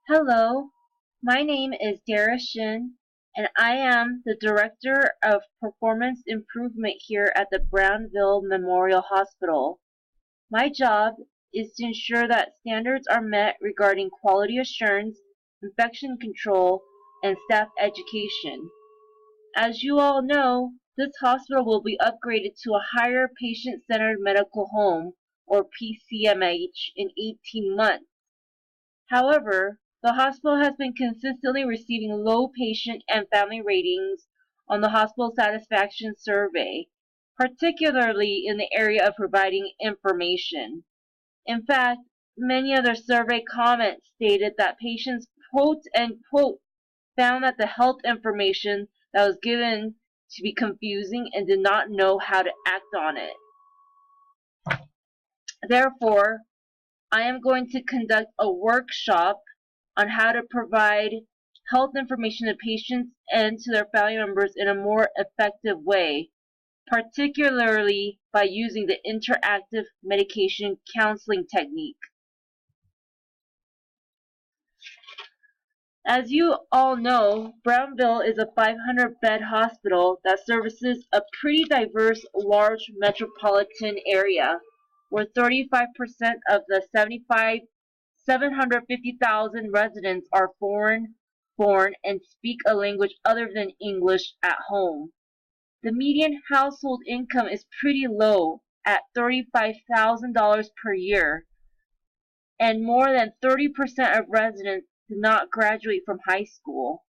Hello, my name is Dara Shin, and I am the Director of Performance Improvement here at the Brownville Memorial Hospital. My job is to ensure that standards are met regarding quality assurance, infection control, and staff education. As you all know, this hospital will be upgraded to a higher patient-centered medical home, or PCMH, in 18 months. However, the hospital has been consistently receiving low patient and family ratings on the hospital satisfaction survey, particularly in the area of providing information. In fact, many of the survey comments stated that patients quote unquote found that the health information that was given to be confusing and did not know how to act on it. Therefore, I am going to conduct a workshop on how to provide health information to patients and to their family members in a more effective way, particularly by using the interactive medication counseling technique. As you all know, Brownville is a 500-bed hospital that services a pretty diverse, large metropolitan area, where 35% of the 750,000 residents are foreign-born and speak a language other than English at home. The median household income is pretty low at $35,000 per year, and more than 30% of residents do not graduate from high school.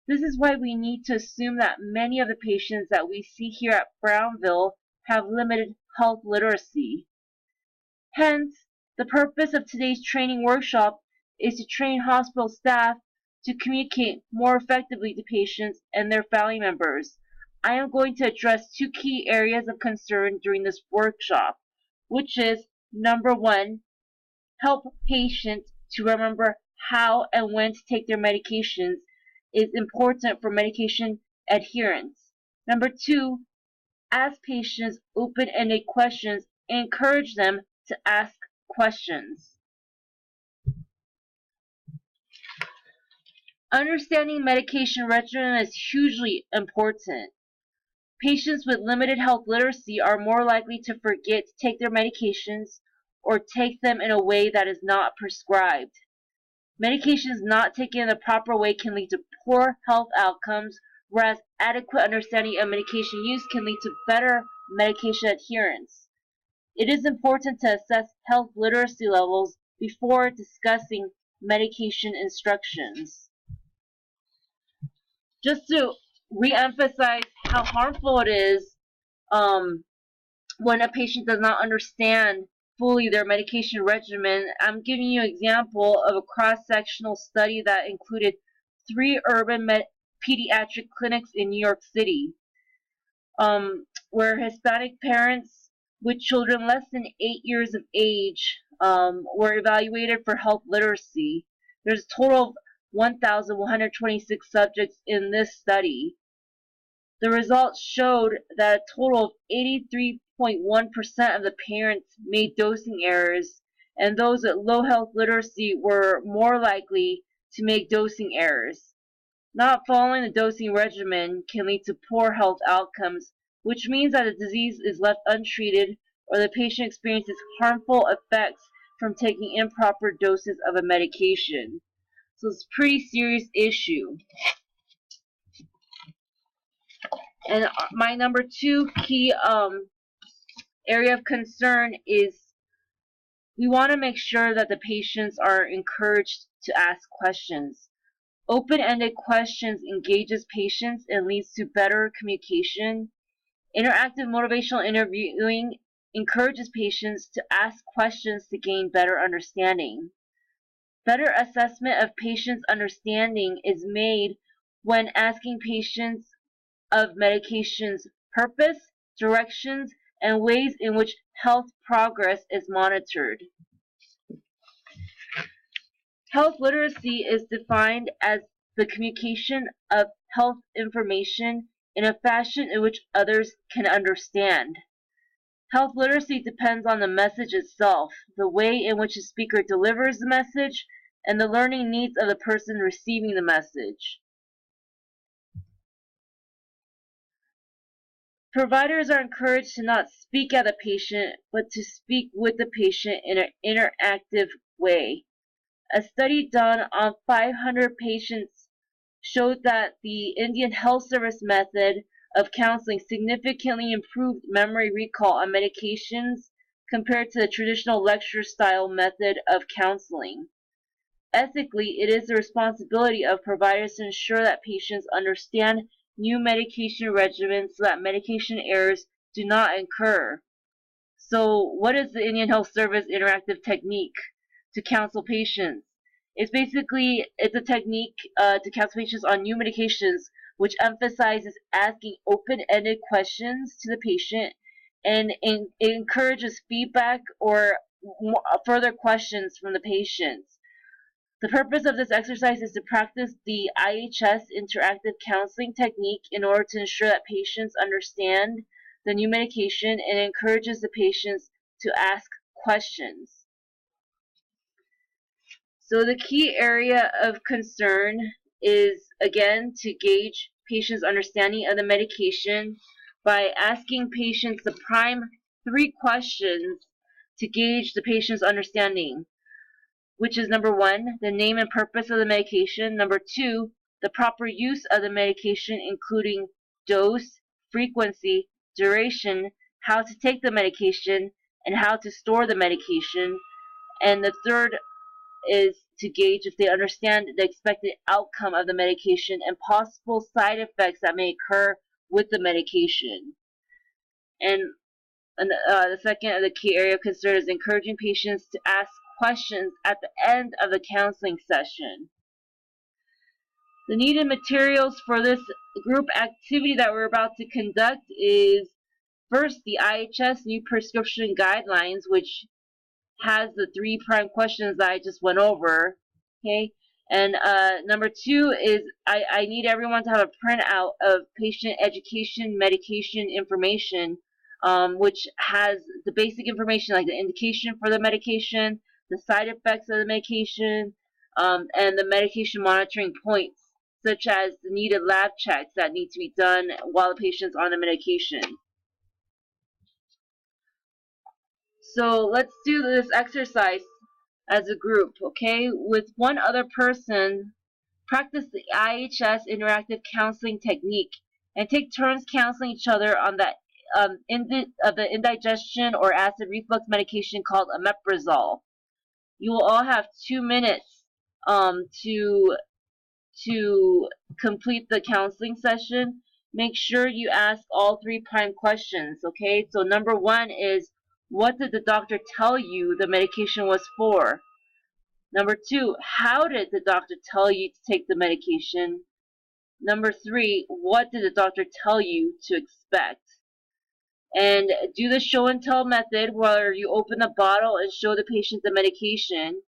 This is why we need to assume that many of the patients that we see here at Brownville have limited health literacy. Hence, the purpose of today's training workshop is to train hospital staff to communicate more effectively to patients and their family members. I am going to address two key areas of concern during this workshop, which is, number one, help patients to remember how and when to take their medications is important for medication adherence. Number two, ask patients open-ended questions and encourage them to ask questions. Understanding medication regimen is hugely important. Patients with limited health literacy are more likely to forget to take their medications or take them in a way that is not prescribed. Medications not taken in the proper way can lead to poor health outcomes, whereas adequate understanding of medication use can lead to better medication adherence. It is important to assess health literacy levels before discussing medication instructions. Just to re-emphasize how harmful it is when a patient does not understand fully their medication regimen, I'm giving you an example of a cross-sectional study that included 3 urban pediatric clinics in New York City, where Hispanic parents with children less than 8 years of age were evaluated for health literacy. There's a total of 1,126 subjects in this study. The results showed that a total of 83.1% of the parents made dosing errors, and those with low health literacy were more likely to make dosing errors. Not following the dosing regimen can lead to poor health outcomes, which means that the disease is left untreated or the patient experiences harmful effects from taking improper doses of a medication. So it's a pretty serious issue. And my number 2 key area of concern is we want to make sure that the patients are encouraged to ask questions. Open-ended questions engages patients and leads to better communication. Interactive motivational interviewing encourages patients to ask questions to gain better understanding. Better assessment of patients' understanding is made when asking patients of medication's purpose, directions, and ways in which health progress is monitored. Health literacy is defined as the communication of health information in a fashion in which others can understand. Health literacy depends on the message itself, the way in which the speaker delivers the message, and the learning needs of the person receiving the message. Providers are encouraged to not speak at the patient, but to speak with the patient in an interactive way. A study done on 500 patients showed that the Indian Health Service method of counseling significantly improved memory recall on medications compared to the traditional lecture-style method of counseling. Ethically, it is the responsibility of providers to ensure that patients understand new medication regimens so that medication errors do not occur. So what is the Indian Health Service interactive technique to counsel patients? It's a technique to counsel patients on new medications, which emphasizes asking open-ended questions to the patient, and it encourages feedback or further questions from the patients. The purpose of this exercise is to practice the IHS interactive counseling technique in order to ensure that patients understand the new medication and encourages the patients to ask questions. So the key area of concern is, again, to gauge patients' understanding of the medication by asking patients the prime 3 questions to gauge the patient's understanding, which is number 1, the name and purpose of the medication, number 2, the proper use of the medication, including dose, frequency, duration, how to take the medication, and how to store the medication, and the third is to gauge if they understand the expected outcome of the medication and possible side effects that may occur with the medication. And the second of the key area of concern is encouraging patients to ask questions at the end of the counseling session. The needed materials for this group activity that we're about to conduct is first the IHS New Prescription Guidelines, which has the 3 prime questions that I just went over. Okay, and number 2 is I need everyone to have a printout of patient education medication information, which has the basic information like the indication for the medication, the side effects of the medication, and the medication monitoring points, such as the needed lab checks that need to be done while the patient's on the medication. So let's do this exercise as a group, okay? With one other person, practice the IHS interactive counseling technique and take turns counseling each other on the indigestion or acid reflux medication called omeprazole. You will all have 2 minutes to complete the counseling session. Make sure you ask all 3 prime questions, okay? So number 1 is, what did the doctor tell you the medication was for? Number 2, how did the doctor tell you to take the medication? Number 3, what did the doctor tell you to expect? And do the show and tell method where you open the bottle and show the patient the medication,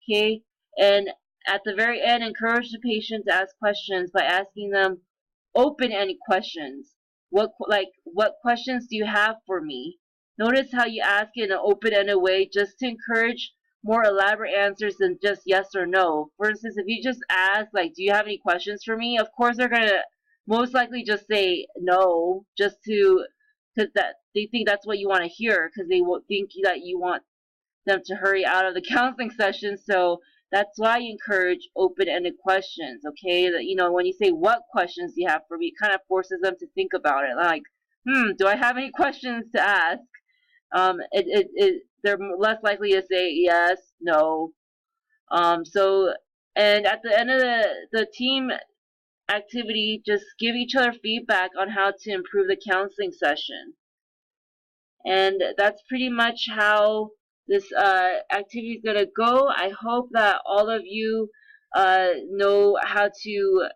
okay? And at the very end, encourage the patient to ask questions by asking them open-ended questions. What questions do you have for me? Notice how you ask it in an open-ended way just to encourage more elaborate answers than just yes or no. For instance, if you just ask, like, do you have any questions for me? Of course, they're going to most likely just say no, just to, because they think that's what you want to hear, because they will think that you want them to hurry out of the counseling session. So that's why you encourage open-ended questions, okay? That, you know, when you say, what questions do you have for me, it kind of forces them to think about it. Like, do I have any questions to ask? They're less likely to say yes, no. And at the end of the team activity, just give each other feedback on how to improve the counseling session. And that's pretty much how this activity is going to go. I hope that all of you know how to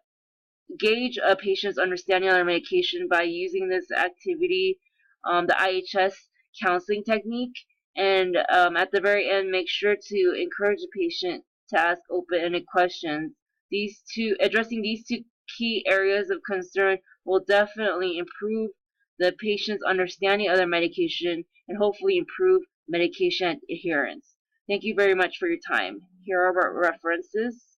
gauge a patient's understanding of their medication by using this activity, the IHS counseling technique. And at the very end, make sure to encourage the patient to ask open-ended questions. Addressing these 2 key areas of concern will definitely improve the patient's understanding of their medication and hopefully improve medication adherence. Thank you very much for your time. Here are our references.